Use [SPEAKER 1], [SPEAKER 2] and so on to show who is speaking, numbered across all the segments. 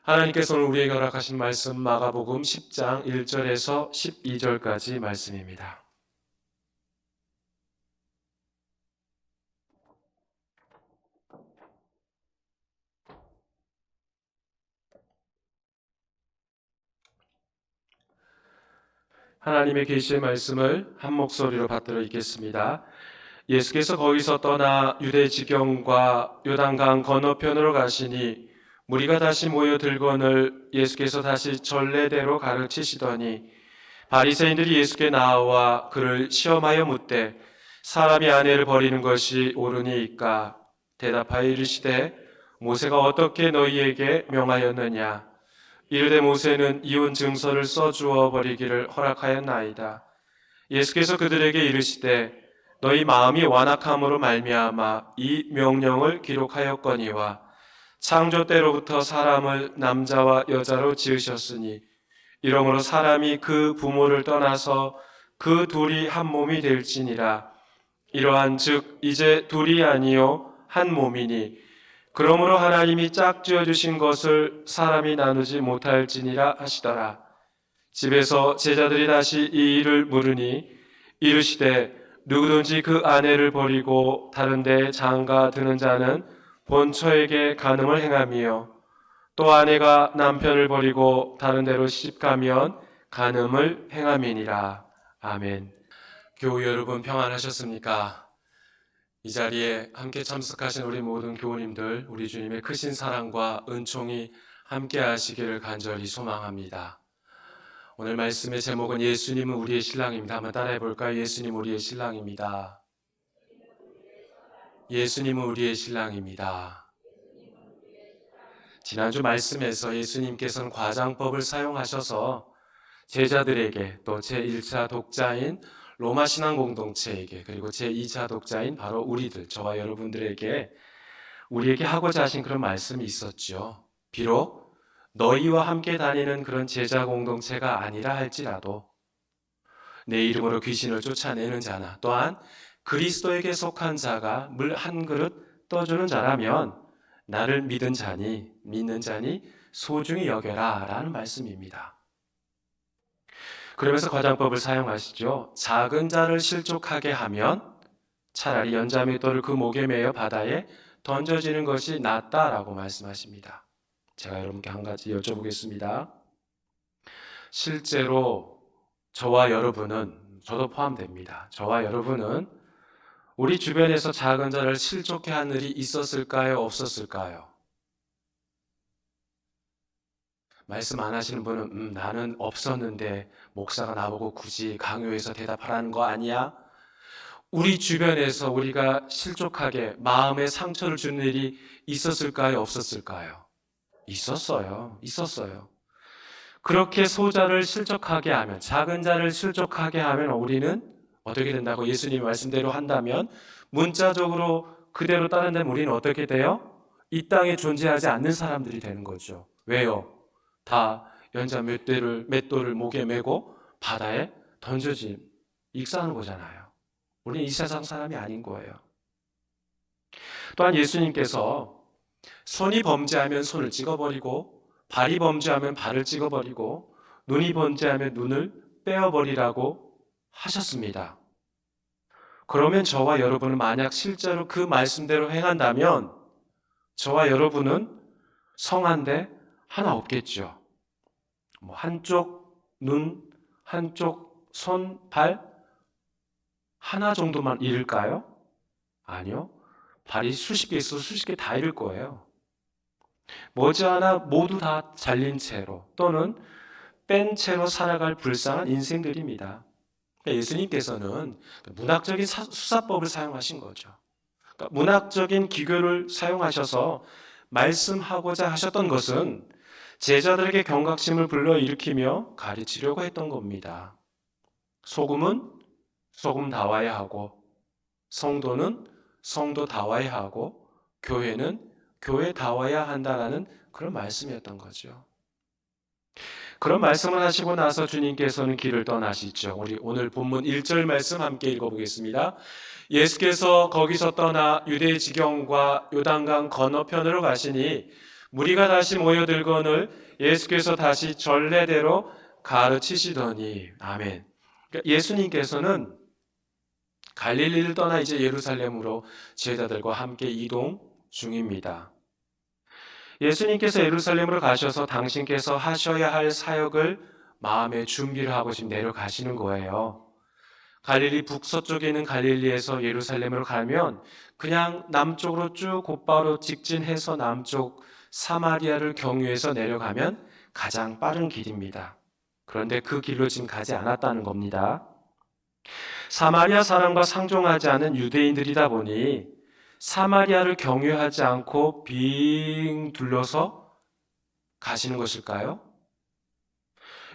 [SPEAKER 1] 하나님께서는 우리에게 허락하신 말씀 마가복음 10장 1절에서 12절까지 말씀입니다. 하나님의 계시의 말씀을 한 목소리로 받들어 읽겠습니다. 예수께서 거기서 떠나 유대 지경과 요단강 건너편으로 가시니 무리가 다시 모여 들거늘 예수께서 다시 전례대로 가르치시더니 바리새인들이 예수께 나와 그를 시험하여 묻되 사람이 아내를 버리는 것이 옳으니이까? 대답하여 이르시되 모세가 어떻게 너희에게 명하였느냐? 이르되 모세는 이혼 증서를 써주어 버리기를 허락하였나이다. 예수께서 그들에게 이르시되 너희 마음이 완악함으로 말미암아 이 명령을 기록하였거니와 창조 때로부터 사람을 남자와 여자로 지으셨으니 이러므로 사람이 그 부모를 떠나서 그 둘이 한 몸이 될지니라. 이러한 즉 이제 둘이 아니요 한 몸이니 그러므로 하나님이 짝지어 주신 것을 사람이 나누지 못할지니라 하시더라. 집에서 제자들이 다시 이 일을 물으니 이르시되 누구든지 그 아내를 버리고 다른 데에 장가 드는 자는 본처에게 간음을 행하며 또 아내가 남편을 버리고 다른 데로 시집가면 간음을 행함이니라. 아멘. 교우 여러분 평안하셨습니까? 이 자리에 함께 참석하신 우리 모든 교우님들, 우리 주님의 크신 사랑과 은총이 함께 하시기를 간절히 소망합니다. 오늘 말씀의 제목은 예수님은 우리의 신랑입니다. 한번 따라해 볼까요? 예수님 우리의 신랑입니다. 예수님은 우리의 신랑입니다. 지난주 말씀에서 예수님께서는 과장법을 사용하셔서 제자들에게 또 제1차 독자인 로마 신앙 공동체에게 그리고 제2차 독자인 바로 우리들, 저와 여러분들에게 우리에게 하고자 하신 그런 말씀이 있었죠. 비록 너희와 함께 다니는 그런 제자 공동체가 아니라 할지라도 내 이름으로 귀신을 쫓아내는 자나 또한 그리스도에게 속한 자가 물 한 그릇 떠주는 자라면 나를 믿는 자니 소중히 여겨라 라는 말씀입니다. 그러면서 과장법을 사용하시죠. 작은 자를 실족하게 하면 차라리 연자맷돌을 그 목에 매어 바다에 던져지는 것이 낫다라고 말씀하십니다. 제가 여러분께 한 가지 여쭤보겠습니다. 실제로 저와 여러분은, 저도 포함됩니다. 저와 여러분은 우리 주변에서 작은 자를 실족해 한 일이 있었을까요? 없었을까요? 말씀 안 하시는 분은 나는 없었는데 목사가 나보고 굳이 강요해서 대답하라는 거 아니야? 우리 주변에서 우리가 실족하게 마음에 상처를 주는 일이 있었을까요? 없었을까요? 있었어요. 그렇게 소자를 실족하게 하면, 작은 자를 실족하게 하면 우리는 어떻게 된다고 예수님 말씀대로 한다면 문자적으로 그대로 따른다면 우리는 어떻게 돼요? 이 땅에 존재하지 않는 사람들이 되는 거죠. 왜요? 다 연자 맷돌을 목에 메고 바다에 던져진 익사하는 거잖아요. 우리는 이 세상 사람이 아닌 거예요. 또한 예수님께서 손이 범죄하면 손을 찍어버리고 발이 범죄하면 발을 찍어버리고 눈이 범죄하면 눈을 빼어버리라고 하셨습니다. 그러면 저와 여러분은 만약 실제로 그 말씀대로 행한다면 저와 여러분은 성한데 하나 없겠죠. 한쪽 눈, 한쪽 손, 발 하나 정도만 잃을까요? 아니요. 발이 수십 개 있어서 수십 개 다 잃을 거예요. 머지않아 모두 다 잘린 채로 또는 뺀 채로 살아갈 불쌍한 인생들입니다. 예수님께서는 문학적인 수사법을 사용하신 거죠. 그러니까 문학적인 기교를 사용하셔서 말씀하고자 하셨던 것은 제자들에게 경각심을 불러일으키며 가르치려고 했던 겁니다. 소금은 소금다워야 하고 성도는 성도다워야 하고 교회는 교회다워야 한다라는 그런 말씀이었던 거죠. 그런 말씀을 하시고 나서 주님께서는 길을 떠나시죠. 우리 오늘 본문 1절 말씀 함께 읽어보겠습니다. 예수께서 거기서 떠나 유대 지경과 요단강 건너편으로 가시니 무리가 다시 모여들거늘 예수께서 다시 전례대로 가르치시더니. 아멘. 그러니까 예수님께서는 갈릴리를 떠나 이제 예루살렘으로 제자들과 함께 이동 중입니다. 예수님께서 예루살렘으로 가셔서 당신께서 하셔야 할 사역을 마음에 준비를 하고 지금 내려가시는 거예요. 갈릴리 북서쪽에 있는 갈릴리에서 예루살렘으로 가면 그냥 남쪽으로 쭉 곧바로 직진해서 남쪽 사마리아를 경유해서 내려가면 가장 빠른 길입니다. 그런데 그 길로 지금 가지 않았다는 겁니다. 사마리아 사람과 상종하지 않은 유대인들이다 보니 사마리아를 경유하지 않고 빙 둘러서 가시는 것일까요?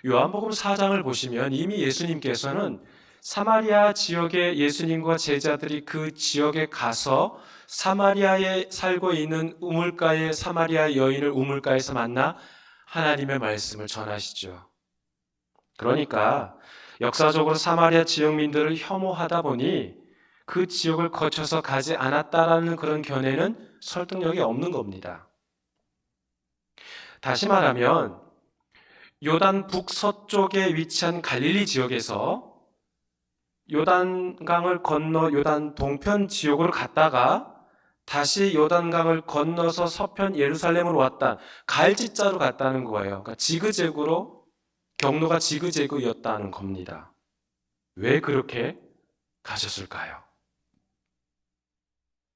[SPEAKER 1] 요한복음 4장을 보시면 이미 예수님께서는 사마리아 지역에 예수님과 제자들이 그 지역에 가서 사마리아에 살고 있는 우물가의 사마리아 여인을 우물가에서 만나 하나님의 말씀을 전하시죠. 그러니까 역사적으로 사마리아 지역민들을 혐오하다 보니 그 지역을 거쳐서 가지 않았다라는 그런 견해는 설득력이 없는 겁니다. 다시 말하면 요단 북서쪽에 위치한 갈릴리 지역에서 요단강을 건너 요단 동편 지역으로 갔다가 다시 요단강을 건너서 서편 예루살렘으로 왔다. 갈지자로 갔다는 거예요. 그러니까 지그재그로 경로가 지그재그였다는 겁니다. 왜 그렇게 가셨을까요?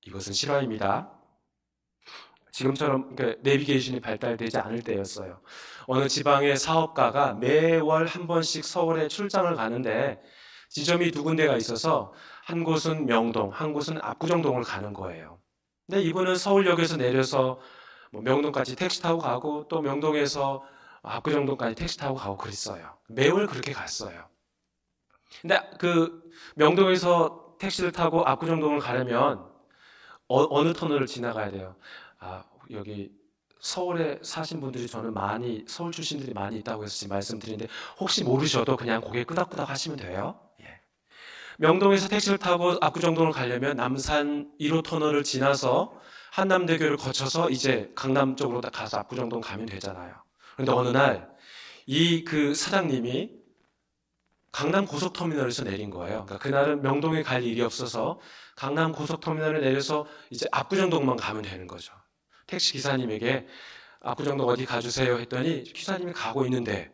[SPEAKER 1] 이것은 실화입니다. 지금처럼 내비게이션이 발달되지 않을 때였어요. 어느 지방의 사업가가 매월 한 번씩 서울에 출장을 가는데 지점이 두 군데가 있어서 한 곳은 명동, 한 곳은 압구정동을 가는 거예요. 근데 이분은 서울역에서 내려서 명동까지 택시 타고 가고 또 명동에서 압구정동까지 택시 타고 가고 그랬어요. 매월 그렇게 갔어요. 근데 그 명동에서 택시를 타고 압구정동을 가려면 어느 터널을 지나가야 돼요? 여기 서울에 사신 분들이 저는 많이 서울 출신들이 많이 있다고 해서 지금 말씀드리는데 혹시 모르셔도 그냥 고개 끄덕끄덕 하시면 돼요. 예. 명동에서 택시를 타고 압구정동을 가려면 남산 1호 터널을 지나서 한남대교를 거쳐서 이제 강남 쪽으로 가서 압구정동 가면 되잖아요. 그런데 어느 날 이 그 사장님이 강남 고속터미널에서 내린 거예요. 그러니까 그날은 명동에 갈 일이 없어서 강남 고속터미널을 내려서 이제 압구정동만 가면 되는 거죠. 택시 기사님에게 압구정동 어디 가주세요 했더니 기사님이 가고 있는데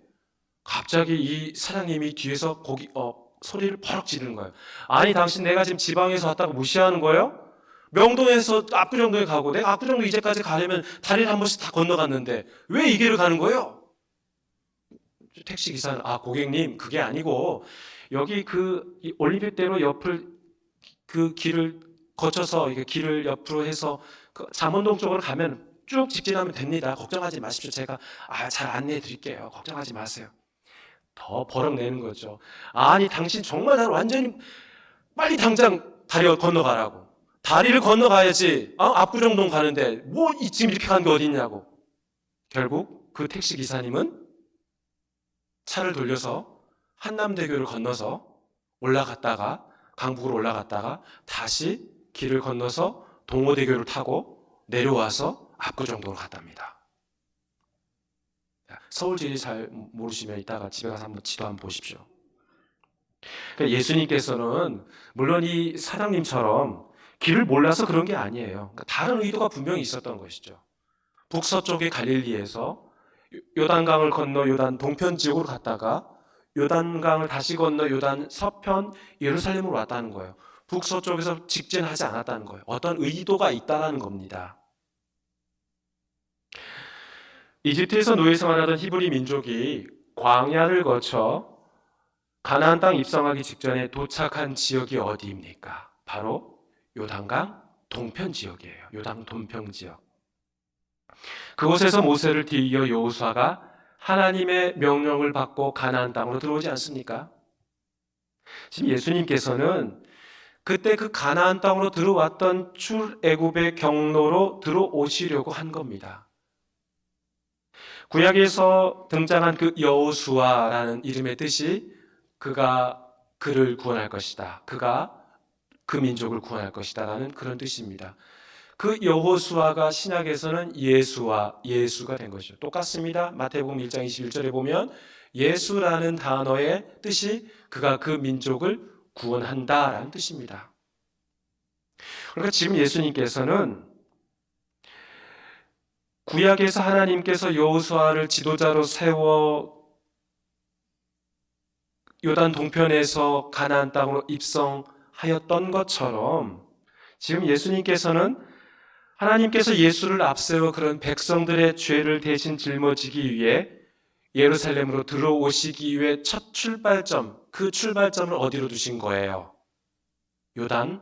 [SPEAKER 1] 갑자기 이 사장님이 뒤에서 소리를 버럭 지르는 거예요. 아니 당신 내가 지금 지방에서 왔다고 무시하는 거예요? 명동에서 압구정동에 가고 내가 압구정동 이제까지 가려면 다리를 한 번씩 다 건너갔는데 왜 이 길을 가는 거예요? 택시 기사는 고객님 그게 아니고 여기 이 올림픽대로 옆을 그 길을 거쳐서 이게 길을 옆으로 해서 그 잠원동 쪽으로 가면 쭉 직진하면 됩니다. 걱정하지 마십시오. 제가 잘 안내해 드릴게요. 걱정하지 마세요. 더 버럭 내는 거죠. 아니 당신 정말 나를 완전히 빨리 당장 다리 건너가라고. 다리를 건너가야지. 압구정동 가는데 뭐 지금 이렇게 간 게 어딨냐고. 결국 그 택시 기사님은 차를 돌려서 한남대교를 건너서 올라갔다가 강북으로 올라갔다가 다시 길을 건너서 동호대교를 타고 내려와서 압구정동으로 갔답니다. 서울 지리 잘 모르시면 이따가 집에 가서 한번 지도 한번 보십시오. 그러니까 예수님께서는 물론 이 사장님처럼 길을 몰라서 그런 게 아니에요. 그러니까 다른 의도가 분명히 있었던 것이죠. 북서쪽의 갈릴리에서 요단강을 건너 요단 동편 지역으로 갔다가 요단강을 다시 건너 요단 서편 예루살렘으로 왔다는 거예요. 북서쪽에서 직진하지 않았다는 거예요. 어떤 의도가 있다는 겁니다. 이집트에서 노예 생활하던 히브리 민족이 광야를 거쳐 가나안 땅 입성하기 직전에 도착한 지역이 어디입니까? 바로 요단강 동편 지역이에요. 요단 동편 지역. 그곳에서 모세를 뒤이어 여호수아가 하나님의 명령을 받고 가나안 땅으로 들어오지 않습니까? 지금 예수님께서는 그때 그 가나안 땅으로 들어왔던 출애굽의 경로로 들어오시려고 한 겁니다. 구약에서 등장한 그 여호수아라는 이름의 뜻이 그가 그를 구원할 것이다. 그가 그 민족을 구원할 것이다 라는 그런 뜻입니다. 그 여호수아가 신약에서는 예수와 예수가 된 것이죠. 똑같습니다. 마태복음 1장 21절에 보면 예수라는 단어의 뜻이 그가 그 민족을 구원한다라는 뜻입니다. 그러니까 지금 예수님께서는 구약에서 하나님께서 여호수아를 지도자로 세워 요단 동편에서 가나안 땅으로 입성하였던 것처럼 지금 예수님께서는 하나님께서 예수를 앞세워 그런 백성들의 죄를 대신 짊어지기 위해 예루살렘으로 들어오시기 위해 첫 출발점, 그 출발점을 어디로 두신 거예요? 요단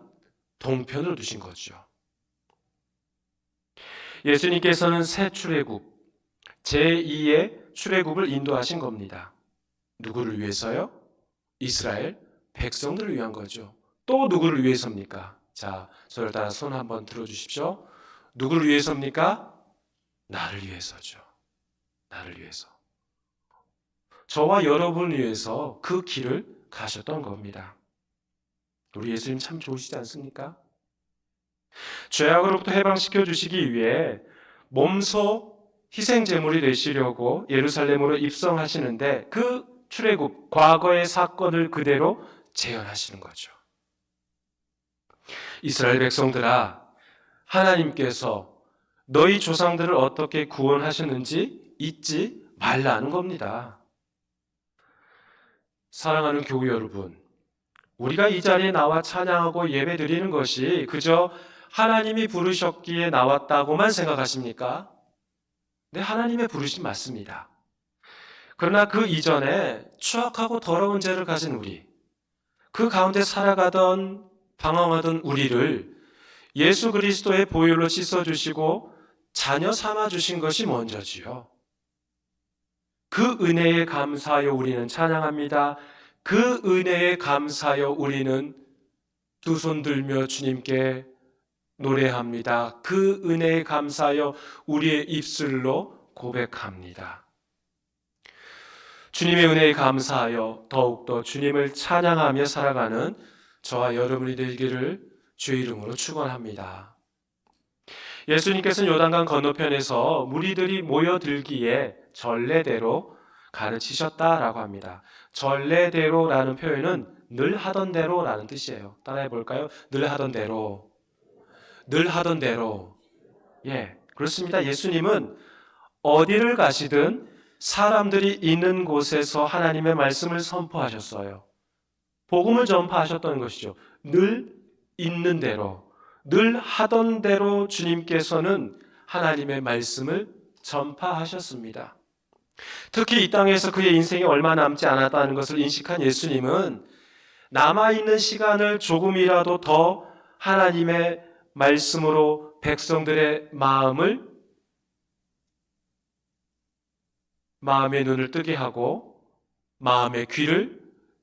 [SPEAKER 1] 동편으로 두신 거죠. 예수님께서는 새 출애굽, 제2의 출애굽을 인도하신 겁니다. 누구를 위해서요? 이스라엘 백성들을 위한 거죠. 또 누구를 위해서입니까? 자, 저를 따라 손 한번 들어주십시오. 누구를 위해서입니까? 나를 위해서죠. 나를 위해서. 저와 여러분을 위해서 그 길을 가셨던 겁니다. 우리 예수님 참 좋으시지 않습니까? 죄악으로부터 해방시켜 주시기 위해 몸소 희생제물이 되시려고 예루살렘으로 입성하시는데 그 출애굽, 과거의 사건을 그대로 재현하시는 거죠. 이스라엘 백성들아, 하나님께서 너희 조상들을 어떻게 구원하셨는지 잊지 말라는 겁니다. 사랑하는 교우 여러분, 우리가 이 자리에 나와 찬양하고 예배 드리는 것이 그저 하나님이 부르셨기에 나왔다고만 생각하십니까? 네, 하나님의 부르심 맞습니다. 그러나 그 이전에 추악하고 더러운 죄를 가진 우리, 그 가운데 살아가던 방황하던 우리를 예수 그리스도의 보혈로 씻어주시고 자녀 삼아주신 것이 먼저지요. 그 은혜에 감사하여 우리는 찬양합니다. 그 은혜에 감사하여 우리는 두 손 들며 주님께 노래합니다. 그 은혜에 감사하여 우리의 입술로 고백합니다. 주님의 은혜에 감사하여 더욱더 주님을 찬양하며 살아가는 저와 여러분이 되기를 주의 이름으로 축원합니다. 예수님께서는 요단강 건너편에서 무리들이 모여들기에 전례대로 가르치셨다라고 합니다. 전례대로라는 표현은 늘 하던 대로라는 뜻이에요. 따라해 볼까요? 늘 하던 대로. 늘 하던 대로. 예, 그렇습니다. 예수님은 어디를 가시든 사람들이 있는 곳에서 하나님의 말씀을 선포하셨어요. 복음을 전파하셨던 것이죠. 늘 있는 대로, 늘 하던 대로 주님께서는 하나님의 말씀을 전파하셨습니다. 특히 이 땅에서 그의 인생이 얼마 남지 않았다는 것을 인식한 예수님은 남아있는 시간을 조금이라도 더 하나님의 말씀으로 백성들의 마음의 눈을 뜨게 하고 마음의 귀를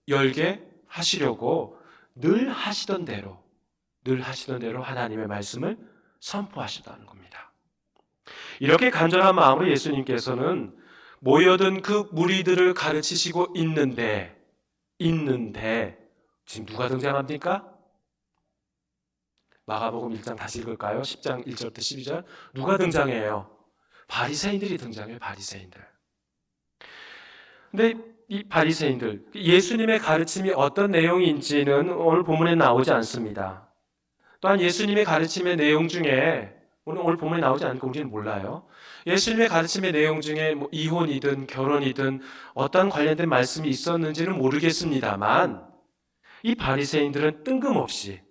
[SPEAKER 1] 열게 하시려고 늘 하시던 대로 하나님의 말씀을 선포하시다는 겁니다. 이렇게 간절한 마음으로 예수님께서는 모여든 그 무리들을 가르치시고 있는데 지금 누가 등장합니까? 마가복음 1장 다시 읽을까요? 10장 1절부터 12절. 누가 등장해요? 바리새인들이 등장해요. 바리새인들. 근데 이 바리새인들, 예수님의 가르침이 어떤 내용인지는 오늘 본문에 나오지 않습니다. 또한 예수님의 가르침의 내용 중에 오늘 본문에 나오지 않고 우리는 몰라요. 예수님의 가르침의 내용 중에 뭐 이혼이든 결혼이든 어떤 관련된 말씀이 있었는지는 모르겠습니다만 이 바리새인들은 뜬금없이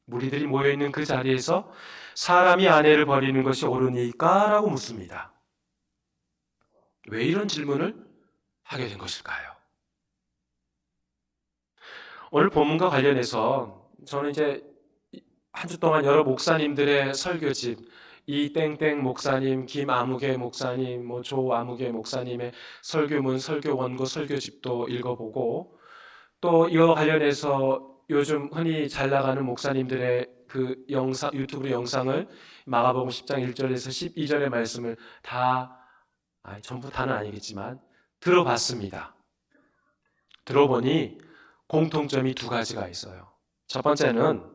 [SPEAKER 1] 무리들이 모여있는 그 자리에서 사람이 아내를 버리는 것이 옳으니까? 라고 묻습니다. 왜 이런 질문을 하게 된 것일까요? 오늘 본문과 관련해서 저는 이제 한 주 동안 여러 목사님들의 설교집, 이 땡땡 목사님, 김아무개 목사님, 조아무개 목사님의 설교문, 설교 원고, 설교집도 읽어보고 또 이와 관련해서 요즘 흔히 잘 나가는 목사님들의 그 유튜브 영상을 마가복음 10장 1절에서 12절의 말씀을 전부 다는 아니겠지만 들어봤습니다. 들어보니 공통점이 두 가지가 있어요. 첫 번째는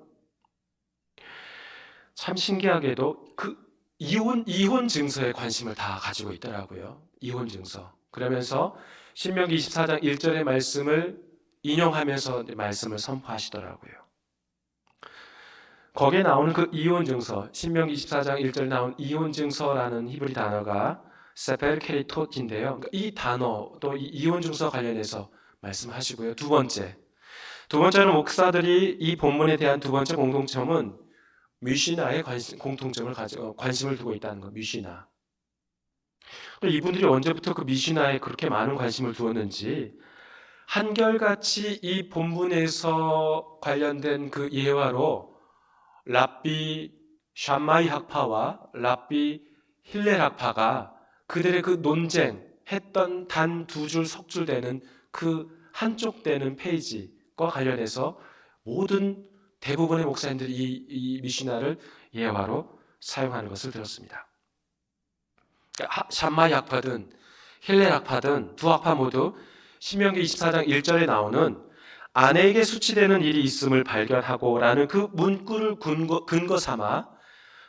[SPEAKER 1] 참 신기하게도 그 이혼 증서에 관심을 다 가지고 있더라고요. 이혼 증서. 그러면서 신명기 24장 1절의 말씀을 인용하면서 말씀을 선포하시더라고요. 거기에 나오는 그 이혼 증서, 신명기 24장 1절에 나온 이혼 증서라는 히브리 단어가 세펠 케리토인데요. 이 단어 또 이 이혼 증서 관련해서 말씀하시고요. 두 번째는 목사들이 이 본문에 대한 두 번째 공통점은 미시나의 관심을 두고 있다는 거. 미시나. 이분들이 언제부터 그 미시나에 그렇게 많은 관심을 두었는지 한결같이 이 본문에서 관련된 그 예화로 랍비 샴마이 학파와 랍비 힐렐 학파가 그들의 그 논쟁했던 단 두 줄 석줄되는 그 한쪽 되는 페이지와 관련해서 모든 대부분의 목사님들이 이 미시나를 예화로 사용하는 것을 들었습니다. 샴마이 학파든 힐렐 학파든 두 학파 모두 신명기 24장 1절에 나오는 아내에게 수치되는 일이 있음을 발견하고 라는 그 문구를 근거 삼아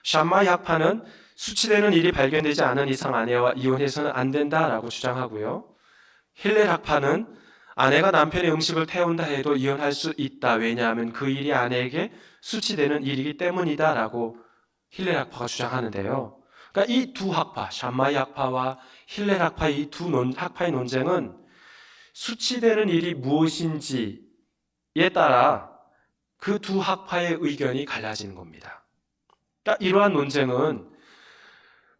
[SPEAKER 1] 샴마이 학파는 수치되는 일이 발견되지 않은 이상 아내와 이혼해서는 안 된다라고 주장하고요. 힐렐 학파는 아내가 남편의 음식을 태운다 해도 이혼할 수 있다. 왜냐하면 그 일이 아내에게 수치되는 일이기 때문이다라고 힐렐 학파가 주장하는데요. 그러니까 이 두 학파, 샴마이 학파와 힐렐 학파 이 두 학파의 논쟁은 수치되는 일이 무엇인지에 따라 그 두 학파의 의견이 갈라지는 겁니다. 그러니까 이러한 논쟁은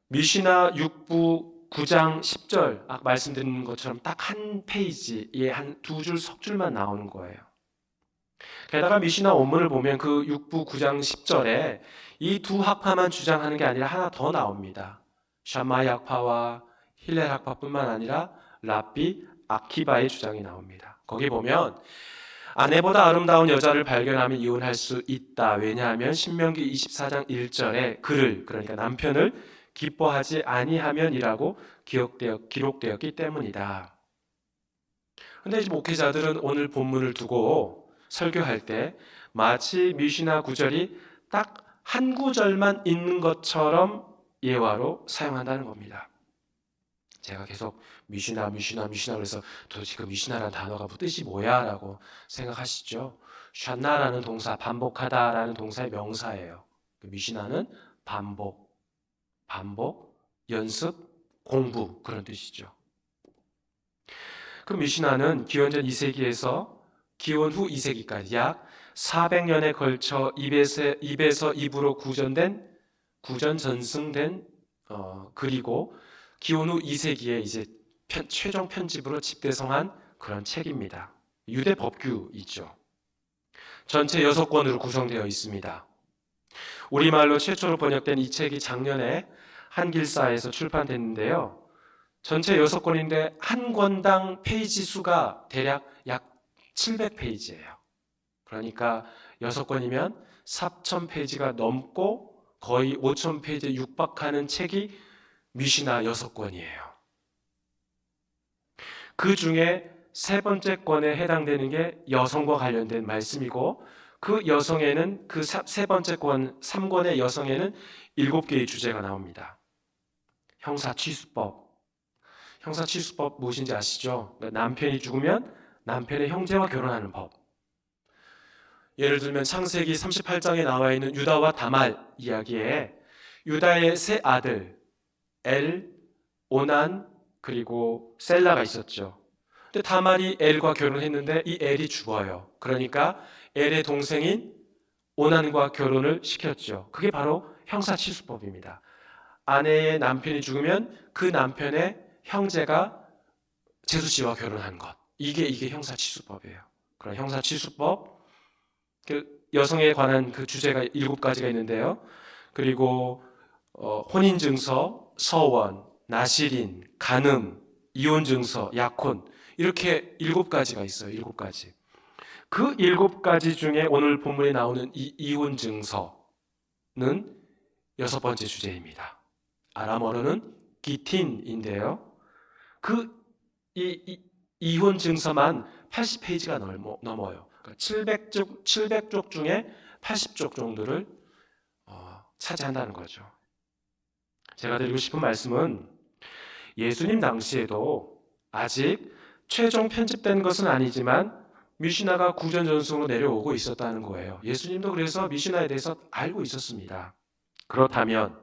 [SPEAKER 1] 미시나 6부 9장 10절 아까 말씀드린 것처럼 딱 한 페이지에 한 두 줄 석줄만 나오는 거예요. 게다가 미시나 원문을 보면 그 6부 9장 10절에 이 두 학파만 주장하는 게 아니라 하나 더 나옵니다. 샴마이 학파와 힐렐 학파뿐만 아니라 랍비 아키바의 주장이 나옵니다. 거기 보면 아내보다 아름다운 여자를 발견하면 이혼할 수 있다. 왜냐하면 신명기 24장 1절에 그를 그러니까 남편을 기뻐하지 아니하면이라고 기록되었기 때문이다. 그런데 목회자들은 오늘 본문을 두고 설교할 때 마치 미시나 구절이 딱 한 구절만 있는 것처럼 예화로 사용한다는 겁니다. 제가 계속 미시나 그래서 도대체 그 미시나라는 단어가 뜻이 뭐야? 라고 생각하시죠? 샨나라는 동사, 반복하다라는 동사의 명사예요. 미시나는 반복, 연습, 공부 그런 뜻이죠. 그 미시나는 기원전 2세기에서 기원 후 2세기까지 약 400년에 걸쳐 입에서 입으로 전승된 그리고 기원 후 2세기에 이제 최종 편집으로 집대성한 그런 책입니다. 유대 법규이죠. 전체 6권으로 구성되어 있습니다. 우리말로 최초로 번역된 이 책이 작년에 한길사에서 출판됐는데요. 전체 6권인데 한 권당 페이지 수가 대략 약 700페이지예요. 그러니까 6권이면 4,000페이지가 넘고 거의 5,000페이지에 육박하는 책이 미시나 6권이에요. 그 중에 세 번째 권에 해당되는 게 여성과 관련된 말씀이고 그 여성에는 그 세 번째 권 3권의 여성에는 7개의 주제가 나옵니다. 형사취수법 무엇인지 아시죠? 그러니까 남편이 죽으면 남편의 형제와 결혼하는 법. 예를 들면 창세기 38장에 나와 있는 유다와 다말 이야기에 유다의 세 아들 엘, 오난 그리고 셀라가 있었죠. 근데 다말이 엘과 결혼했는데 이 엘이 죽어요. 그러니까 엘의 동생인 오난과 결혼을 시켰죠. 그게 바로 형사취수법입니다. 아내의 남편이 죽으면 그 남편의 형제가 제수씨와 결혼한 것. 이게 형사취수법이에요. 그런 형사취수법, 그 여성에 관한 그 주제가 7가지가 있는데요. 그리고 혼인증서, 서원, 나실인, 간음, 이혼증서, 약혼 이렇게 7가지가 있어요. 7가지. 그 7가지 중에 오늘 본문에 나오는 이 이혼증서는 6번째 주제입니다. 아람어로는 기틴인데요. 이혼 증서만 80페이지가 넘어요. 그러니까 700쪽 중에 80쪽 정도를 차지한다는 거죠. 제가 드리고 싶은 말씀은 예수님 당시에도 아직 최종 편집된 것은 아니지만 미시나가 구전전승으로 내려오고 있었다는 거예요. 예수님도 그래서 미시나에 대해서 알고 있었습니다. 그렇다면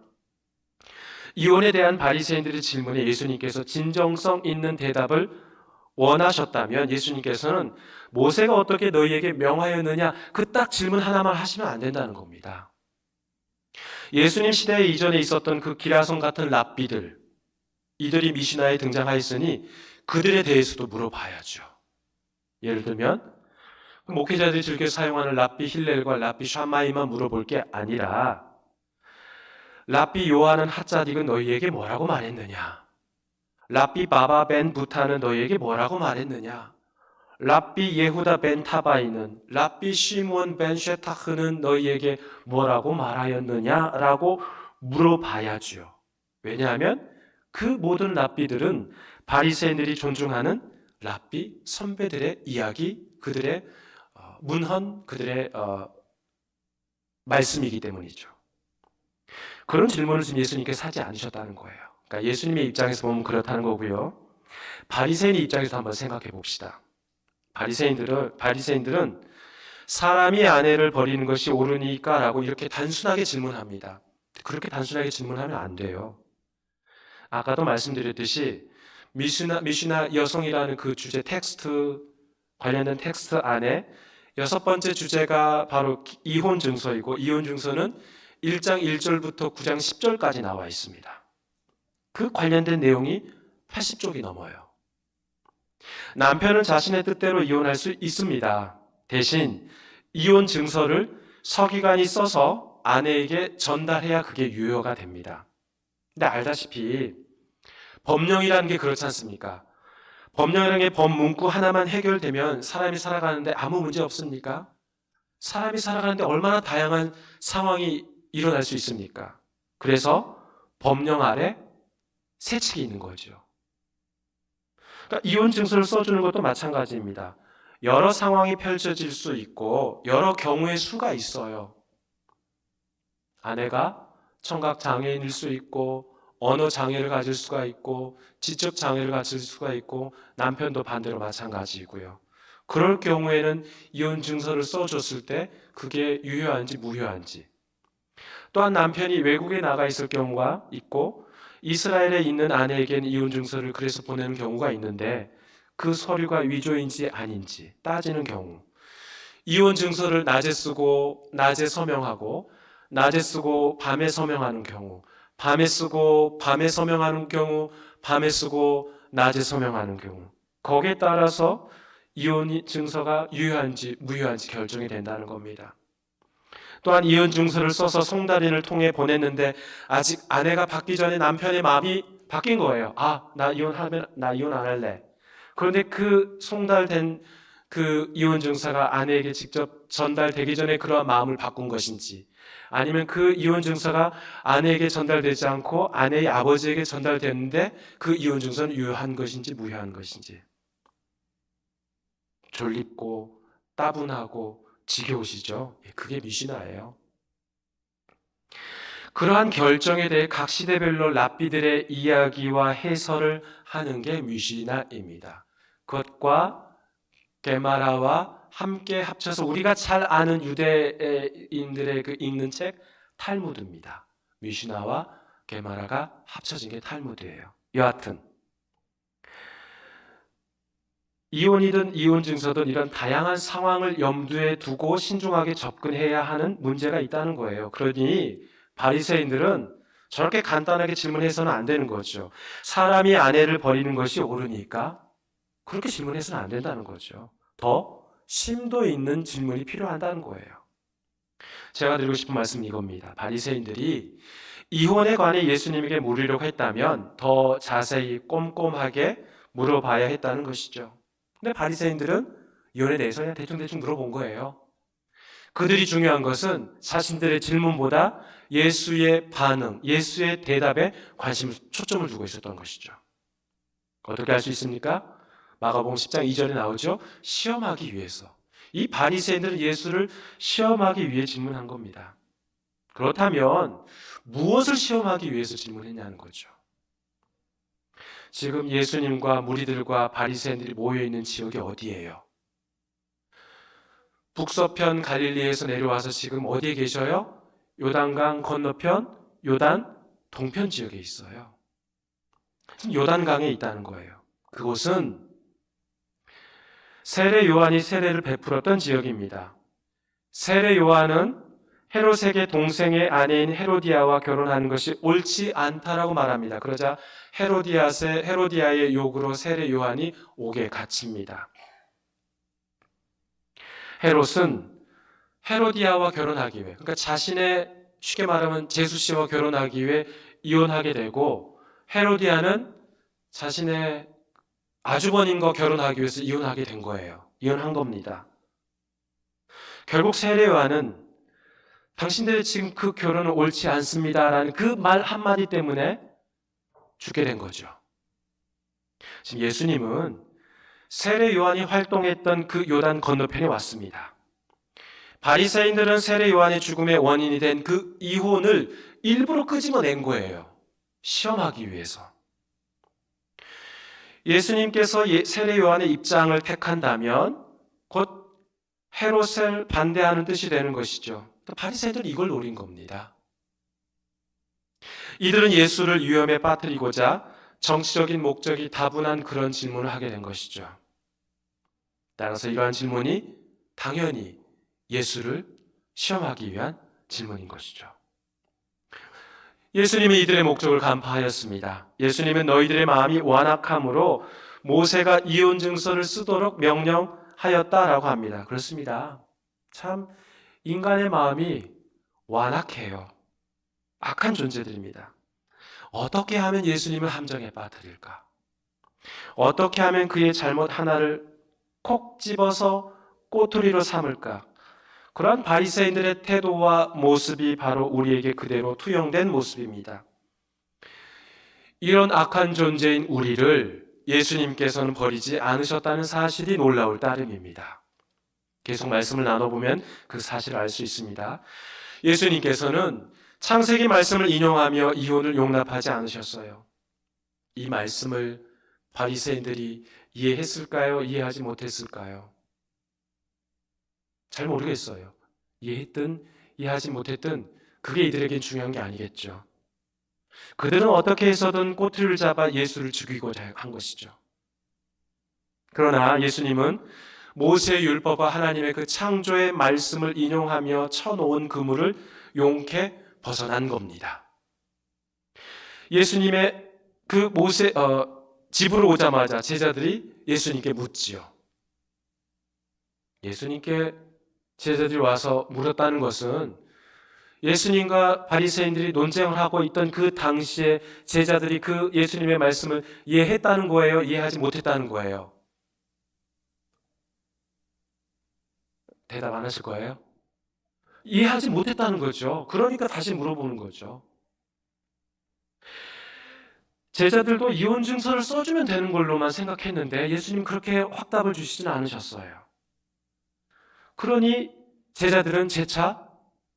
[SPEAKER 1] 이혼에 대한 바리새인들의 질문에 예수님께서 진정성 있는 대답을 원하셨다면 예수님께서는 모세가 어떻게 너희에게 명하였느냐 그 딱 질문 하나만 하시면 안 된다는 겁니다. 예수님 시대 이전에 있었던 그 기라성 같은 랍비들, 이들이 미시나에 등장하였으니 그들에 대해서도 물어봐야죠. 예를 들면 목회자들이 즐겨 사용하는 랍비 힐렐과 랍비 샤마이만 물어볼 게 아니라 랍비 요한은 핫자딕은 너희에게 뭐라고 말했느냐? 랍비 바바 벤 부타는 너희에게 뭐라고 말했느냐? 랍비 예후다 벤 타바이는 랍비 시므온 벤 쉐타흐는 너희에게 뭐라고 말하였느냐라고 물어봐야죠. 왜냐하면 그 모든 랍비들은 바리새인들이 존중하는 랍비 선배들의 이야기, 그들의 문헌, 그들의 말씀이기 때문이죠. 그런 질문을 지금 예수님께서 하지 않으셨다는 거예요. 그러니까 예수님의 입장에서 보면 그렇다는 거고요. 바리새인의 입장에서 한번 생각해 봅시다. 바리새인들은 사람이 아내를 버리는 것이 옳으니까라고 이렇게 단순하게 질문합니다. 그렇게 단순하게 질문하면 안 돼요. 아까도 말씀드렸듯이 미시나 여성이라는 그 주제 텍스트 관련된 텍스트 안에 6번째 주제가 바로 이혼 증서이고 이혼 증서는 1장 1절부터 9장 10절까지 나와 있습니다. 그 관련된 내용이 80쪽이 넘어요. 남편은 자신의 뜻대로 이혼할 수 있습니다. 대신 이혼 증서를 서기관이 써서 아내에게 전달해야 그게 유효가 됩니다. 근데 알다시피 법령이라는 게 그렇지 않습니까? 법령이라는 게 법 문구 하나만 해결되면 사람이 살아가는데 아무 문제 없습니까? 사람이 살아가는데 얼마나 다양한 상황이 일어날 수 있습니까? 그래서 법령 아래 세칙이 있는 거죠. 그러니까 이혼 증서를 써주는 것도 마찬가지입니다. 여러 상황이 펼쳐질 수 있고 여러 경우의 수가 있어요. 아내가 청각 장애인일 수 있고 언어 장애를 가질 수가 있고 지적 장애를 가질 수가 있고 남편도 반대로 마찬가지이고요. 그럴 경우에는 이혼 증서를 써줬을 때 그게 유효한지 무효한지, 또한 남편이 외국에 나가 있을 경우가 있고 이스라엘에 있는 아내에게는 이혼 증서를 그래서 보내는 경우가 있는데 그 서류가 위조인지 아닌지 따지는 경우, 이혼 증서를 낮에 쓰고 낮에 서명하고 낮에 쓰고 밤에 서명하는 경우, 밤에 쓰고 밤에 서명하는 경우, 밤에 쓰고 낮에 서명하는 경우, 거기에 따라서 이혼 증서가 유효한지 무효한지 결정이 된다는 겁니다. 또한 이혼 증서를 써서 송달인을 통해 보냈는데 아직 아내가 받기 전에 남편의 마음이 바뀐 거예요. 나 이혼 안 할래. 그런데 그 송달된 그 이혼 증서가 아내에게 직접 전달되기 전에 그러한 마음을 바꾼 것인지, 아니면 그 이혼 증서가 아내에게 전달되지 않고 아내의 아버지에게 전달됐는데 그 이혼 증서는 유효한 것인지 무효한 것인지, 졸립고 따분하고 지겨우시죠? 그게 미시나예요. 그러한 결정에 대해 각 시대별로 랍비들의 이야기와 해설을 하는 게 미시나입니다. 그것과 게마라와 함께 합쳐서 우리가 잘 아는 유대인들의 그 읽는 책 탈무드입니다. 미시나와 게마라가 합쳐진 게 탈무드예요. 여하튼 이혼이든 이혼 증서든 이런 다양한 상황을 염두에 두고 신중하게 접근해야 하는 문제가 있다는 거예요. 그러니 바리새인들은 저렇게 간단하게 질문해서는 안 되는 거죠. 사람이 아내를 버리는 것이 옳으니까 그렇게 질문해서는 안 된다는 거죠. 더 심도 있는 질문이 필요하다는 거예요. 제가 드리고 싶은 말씀은 이겁니다. 바리새인들이 이혼에 관해 예수님에게 물으려고 했다면 더 자세히 꼼꼼하게 물어봐야 했다는 것이죠. 근데 바리새인들은 이혼에 대해서 그냥 대충대충 물어본 거예요. 그들이 중요한 것은 자신들의 질문보다 예수의 반응, 예수의 대답에 초점을 두고 있었던 것이죠. 어떻게 할 수 있습니까? 마가복음 10장 2절에 나오죠. 시험하기 위해서. 이 바리새인들은 예수를 시험하기 위해 질문한 겁니다. 그렇다면 무엇을 시험하기 위해서 질문했냐는 거죠. 지금 예수님과 무리들과 바리새인들이 모여 있는 지역이 어디예요? 북서편 갈릴리에서 내려와서 지금 어디에 계셔요? 요단강 건너편 요단 동편 지역에 있어요. 지금 요단강에 있다는 거예요. 그곳은 세례 요한이 세례를 베풀었던 지역입니다. 세례 요한은 헤롯에게 동생의 아내인 헤로디아와 결혼하는 것이 옳지 않다라고 말합니다. 그러자 헤로디아의 요구로 세례 요한이 옥에 갇힙니다. 헤롯은 헤로디아와 결혼하기 위해, 그러니까 자신의 쉽게 말하면 제수 씨와 결혼하기 위해 이혼하게 되고, 헤로디아는 자신의 아주버님과 결혼하기 위해서 이혼하게 된 거예요. 이혼한 겁니다. 결국 세례 요한은 당신들이 지금 그 결혼은 옳지 않습니다라는 그 말 한마디 때문에 죽게 된 거죠. 지금 예수님은 세례 요한이 활동했던 그 요단 건너편에 왔습니다. 바리새인들은 세례 요한의 죽음의 원인이 된 그 이혼을 일부러 끄집어낸 거예요. 시험하기 위해서. 예수님께서 세례 요한의 입장을 택한다면 곧 헤롯을 반대하는 뜻이 되는 것이죠. 바리새인들은 이걸 노린 겁니다. 이들은 예수를 위험에 빠뜨리고자 정치적인 목적이 다분한 그런 질문을 하게 된 것이죠. 따라서 이러한 질문이 당연히 예수를 시험하기 위한 질문인 것이죠. 예수님은 이들의 목적을 간파하였습니다. 예수님은 너희들의 마음이 완악함으로 모세가 이혼 증서를 쓰도록 명령하였다라고 합니다. 그렇습니다. 참 인간의 마음이 완악해요. 악한 존재들입니다. 어떻게 하면 예수님을 함정에 빠뜨릴까? 어떻게 하면 그의 잘못 하나를 콕 집어서 꼬투리로 삼을까? 그러한 바리새인들의 태도와 모습이 바로 우리에게 그대로 투영된 모습입니다. 이런 악한 존재인 우리를 예수님께서는 버리지 않으셨다는 사실이 놀라울 따름입니다. 계속 말씀을 나눠보면 그 사실을 알 수 있습니다. 예수님께서는 창세기 말씀을 인용하며 이혼을 용납하지 않으셨어요. 이 말씀을 바리새인들이 이해했을까요? 이해하지 못했을까요? 잘 모르겠어요. 이해했든 이해하지 못했든 그게 이들에겐 중요한 게 아니겠죠. 그들은 어떻게 해서든 꼬투리를 잡아 예수를 죽이고자 한 것이죠. 그러나 예수님은 모세의 율법과 하나님의 그 창조의 말씀을 인용하며 쳐놓은 그물을 용케 벗어난 겁니다. 예수님의 그 집으로 오자마자 제자들이 예수님께 묻지요. 예수님께 제자들이 와서 물었다는 것은 예수님과 바리새인들이 논쟁을 하고 있던 그 당시에 제자들이 그 예수님의 말씀을 이해했다는 거예요? 이해하지 못했다는 거예요? 대답 안 하실 거예요? 이해하지 못했다는 거죠. 그러니까 다시 물어보는 거죠. 제자들도 이혼 증서를 써주면 되는 걸로만 생각했는데 예수님 그렇게 확답을 주시지는 않으셨어요. 그러니 제자들은 재차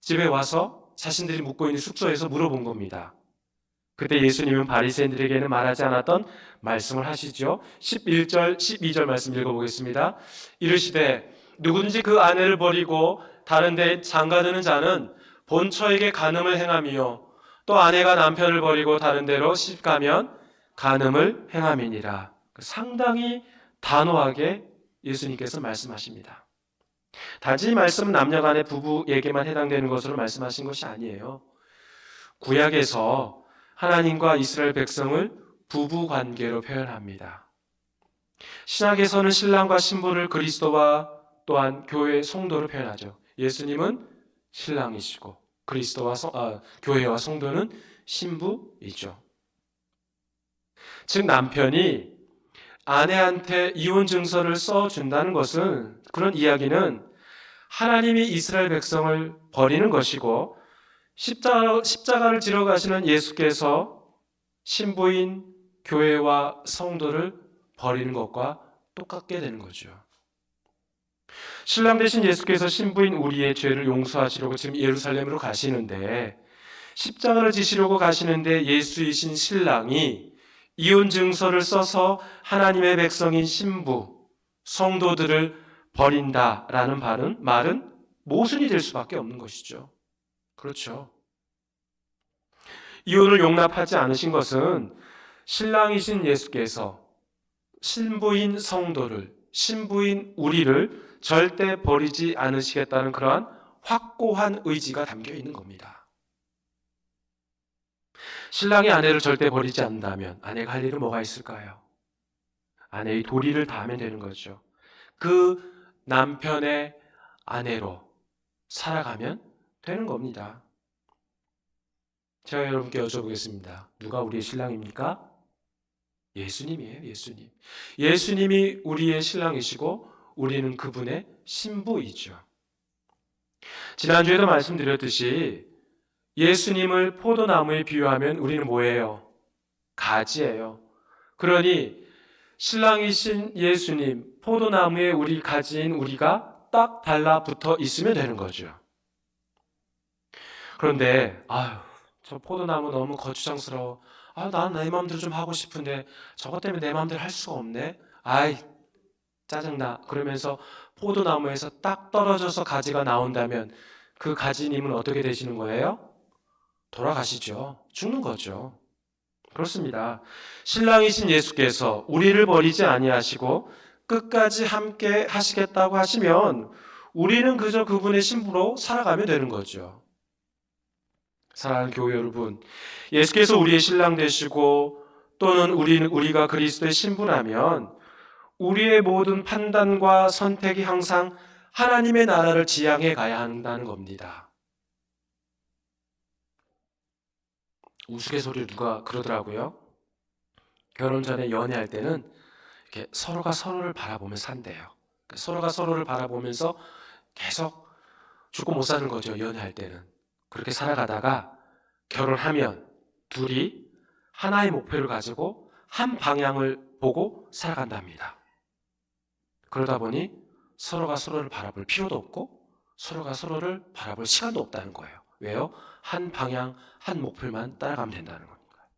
[SPEAKER 1] 집에 와서 자신들이 묵고 있는 숙소에서 물어본 겁니다. 그때 예수님은 바리새인들에게는 말하지 않았던 말씀을 하시죠. 11절, 12절 말씀 읽어보겠습니다. 이르시되 누구든지 그 아내를 버리고 다른 데 장가드는 자는 본처에게 간음을 행함이요 또 아내가 남편을 버리고 다른 데로 시집가면 간음을 행함이니라. 상당히 단호하게 예수님께서 말씀하십니다. 단지 이 말씀은 남녀간의 부부에게만 해당되는 것으로 말씀하신 것이 아니에요. 구약에서 하나님과 이스라엘 백성을 부부 관계로 표현합니다. 신약에서는 신랑과 신부를 그리스도와 또한 교회 성도로 표현하죠. 예수님은 신랑이시고 교회와 성도는 신부이죠. 즉 남편이 아내한테 이혼 증서를 써준다는 것은, 그런 이야기는 하나님이 이스라엘 백성을 버리는 것이고 십자가를 지러 가시는 예수께서 신부인 교회와 성도를 버리는 것과 똑같게 되는 거죠. 신랑 되신 예수께서 신부인 우리의 죄를 용서하시려고 지금 예루살렘으로 가시는데, 십자가를 지시려고 가시는데 예수이신 신랑이 이혼 증서를 써서 하나님의 백성인 신부, 성도들을 버린다라는 말은 모순이 될 수밖에 없는 것이죠. 그렇죠. 이혼을 용납하지 않으신 것은 신랑이신 예수께서 신부인 성도를, 신부인 우리를 절대 버리지 않으시겠다는 그러한 확고한 의지가 담겨 있는 겁니다. 신랑이 아내를 절대 버리지 않는다면 아내가 할 일은 뭐가 있을까요? 아내의 도리를 다하면 되는 거죠. 그 남편의 아내로 살아가면 되는 겁니다. 제가 여러분께 여쭤보겠습니다. 누가 우리의 신랑입니까? 예수님이에요, 예수님. 예수님이 우리의 신랑이시고 우리는 그분의 신부이죠. 지난주에도 말씀드렸듯이 예수님을 포도나무에 비유하면 우리는 뭐예요? 가지예요. 그러니 신랑이신 예수님, 포도나무에 우리 가지인 우리가 딱 달라붙어 있으면 되는 거죠. 그런데 저 포도나무 너무 거추장스러워. 나는 내 마음대로 좀 하고 싶은데 저것 때문에 내 마음대로 할 수가 없네. 짜증나. 그러면서 포도나무에서 딱 떨어져서 가지가 나온다면 그 가지님은 어떻게 되시는 거예요? 돌아가시죠. 죽는 거죠. 그렇습니다. 신랑이신 예수께서 우리를 버리지 아니하시고 끝까지 함께 하시겠다고 하시면 우리는 그저 그분의 신부로 살아가면 되는 거죠. 사랑하는 교회 여러분, 예수께서 우리의 신랑 되시고 또는 우리가 그리스도의 신부라면 우리의 모든 판단과 선택이 항상 하나님의 나라를 지향해 가야 한다는 겁니다. 우스갯소리를 누가 그러더라고요. 결혼 전에 연애할 때는 이렇게 서로가 서로를 바라보면서 산대요. 서로가 서로를 바라보면서 계속 죽고 못 사는 거죠. 연애할 때는. 그렇게 살아가다가 결혼하면 둘이 하나의 목표를 가지고 한 방향을 보고 살아간답니다. 그러다 보니 서로가 서로를 바라볼 필요도 없고 서로가 서로를 바라볼 시간도 없다는 거예요. 왜요? 한 방향, 한 목표만 따라가면 된다는 거니까.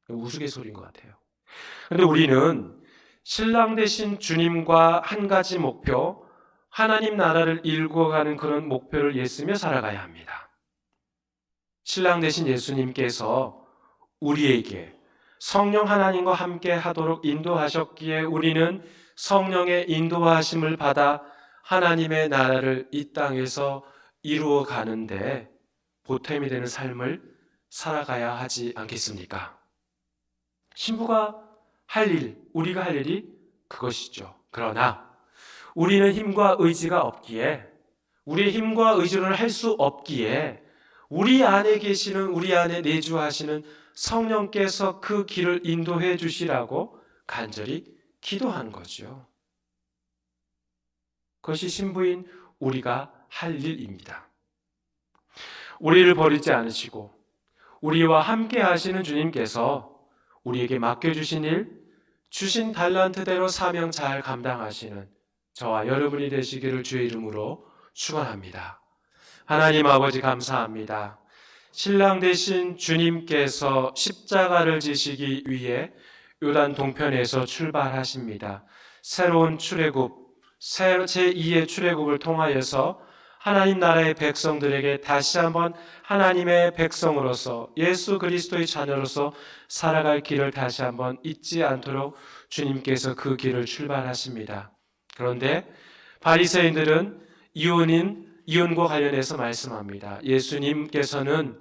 [SPEAKER 1] 우스갯소리인 것 같아요. 그런데 우리는 신랑 되신 주님과 한 가지 목표, 하나님 나라를 이루어가는 그런 목표를 예쓰며 살아가야 합니다. 신랑 되신 예수님께서 우리에게 성령 하나님과 함께 하도록 인도하셨기에 우리는 성령의 인도하심을 받아 하나님의 나라를 이 땅에서 이루어 가는데 보탬이 되는 삶을 살아가야 하지 않겠습니까? 신부가 할 일, 우리가 할 일이 그것이죠. 그러나 우리는 힘과 의지가 없기에, 우리의 힘과 의지로는 할 수 없기에 우리 안에 계시는, 우리 안에 내주하시는 성령께서 그 길을 인도해 주시라고 간절히 기도하는 거죠. 그것이 신부인 우리가 할 일입니다. 우리를 버리지 않으시고 우리와 함께 하시는 주님께서 우리에게 맡겨주신 일, 주신 달란트대로 사명 잘 감당하시는 저와 여러분이 되시기를 주의 이름으로 축원합니다. 하나님 아버지 감사합니다. 신랑 되신 주님께서 십자가를 지시기 위해 요단 동편에서 출발하십니다. 새로운 출애굽, 제2의 출애굽을 통하여서 하나님 나라의 백성들에게 다시 한번 하나님의 백성으로서 예수 그리스도의 자녀로서 살아갈 길을 다시 한번 잊지 않도록 주님께서 그 길을 출발하십니다. 그런데 바리새인들은 이혼과 관련해서 말씀합니다. 예수님께서는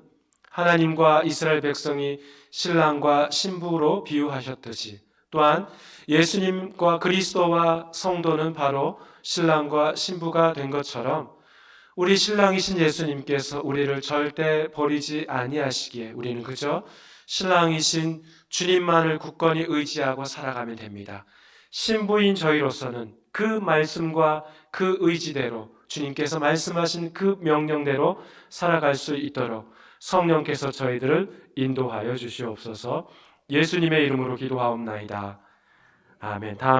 [SPEAKER 1] 하나님과 이스라엘 백성이 신랑과 신부로 비유하셨듯이 또한 예수님과 그리스도와 성도는 바로 신랑과 신부가 된 것처럼 우리 신랑이신 예수님께서 우리를 절대 버리지 아니하시기에 우리는 그저 신랑이신 주님만을 굳건히 의지하고 살아가면 됩니다. 신부인 저희로서는 그 말씀과 그 의지대로 주님께서 말씀하신 그 명령대로 살아갈 수 있도록 성령께서 저희들을 인도하여 주시옵소서. 예수님의 이름으로 기도하옵나이다. 아멘. 다음